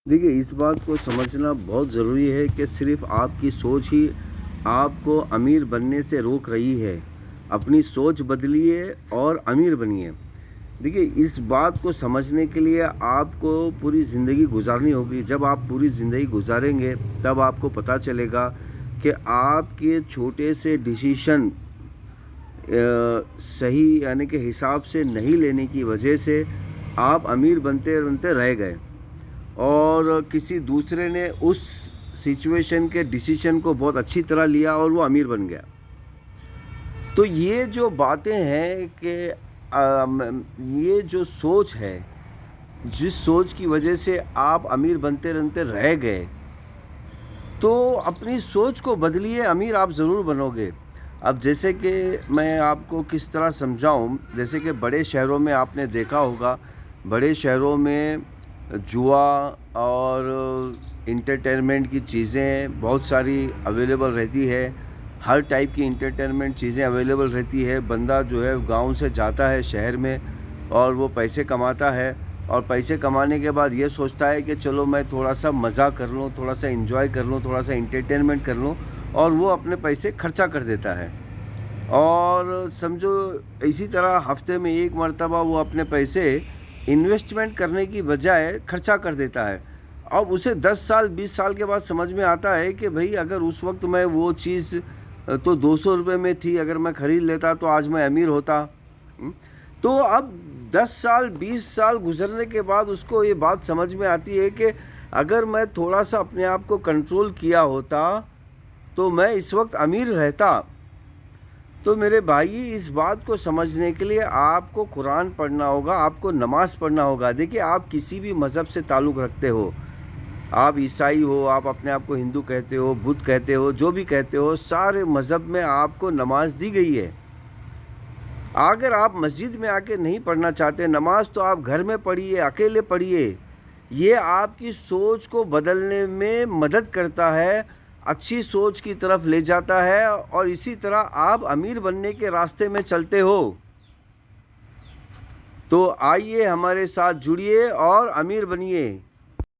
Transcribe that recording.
देखिए, इस बात को समझना बहुत ज़रूरी है कि सिर्फ़ आपकी सोच ही आपको अमीर बनने से रोक रही है। अपनी सोच बदलिए और अमीर बनिए। देखिए, इस बात को समझने के लिए आपको पूरी ज़िंदगी गुज़ारनी होगी। जब आप पूरी ज़िंदगी गुज़ारेंगे, तब आपको पता चलेगा कि आपके छोटे से डिसीज़न सही यानी कि हिसाब से नहीं लेने की वजह से आप अमीर बनते-बनते रह गए। और किसी दूसरे ने उस सिचुएशन के डिसीजन को बहुत अच्छी तरह लिया और वो अमीर बन गया। तो ये जो बातें हैं कि ये जो सोच है, जिस सोच की वजह से आप अमीर बनते-बनते रह गए, तो अपनी सोच को बदलिए, अमीर आप ज़रूर बनोगे। अब जैसे कि मैं आपको किस तरह समझाऊँ, जैसे कि बड़े शहरों में आपने देखा होगा, बड़े शहरों में जुआ और एंटरटेनमेंट की चीज़ें बहुत सारी अवेलेबल रहती है। हर टाइप की एंटरटेनमेंट चीज़ें अवेलेबल रहती है। बंदा जो है गाँव से जाता है शहर में और वो पैसे कमाता है और पैसे कमाने के बाद ये सोचता है कि चलो मैं थोड़ा-सा मज़ा कर लूँ, थोड़ा-सा एन्जॉय कर लूँ, थोड़ा-सा एंटरटेनमेंट कर लूँ और वो अपने पैसे खर्चा कर देता है। और समझो इसी तरह हफ़्ते में 1 मर्तबा वो अपने पैसे इन्वेस्टमेंट करने की बजाय खर्चा कर देता है। अब उसे 10 साल 20 साल के बाद समझ में आता है कि भई अगर उस वक़्त मैं वो चीज़ तो ₹200 में थी, अगर मैं खरीद लेता तो आज मैं अमीर होता। हुँ? तो अब 10 साल 20 साल गुज़रने के बाद उसको ये बात समझ में आती है कि अगर मैं थोड़ा-सा अपने आप को कंट्रोल किया होता, तो मैं इस वक़्त अमीर रहता। तो मेरे भाई, इस बात को समझने के लिए आपको कुरान पढ़ना होगा, आपको नमाज़ पढ़ना होगा। देखिए, आप किसी भी मज़हब से ताल्लुक़ रखते हो, आप ईसाई हो, आप अपने आप को हिंदू कहते हो, बुद्ध कहते हो, जो भी कहते हो, सारे मज़हब में आपको नमाज़ दी गई है। अगर आप मस्जिद में आके नहीं पढ़ना चाहते नमाज़, तो आप घर में पढ़िए, अकेले पढ़िए। ये आपकी सोच को बदलने में मदद करता है, अच्छी सोच की तरफ ले जाता है और इसी तरह आप अमीर बनने के रास्ते में चलते हो। तो आइए हमारे साथ जुड़िए और अमीर बनिए।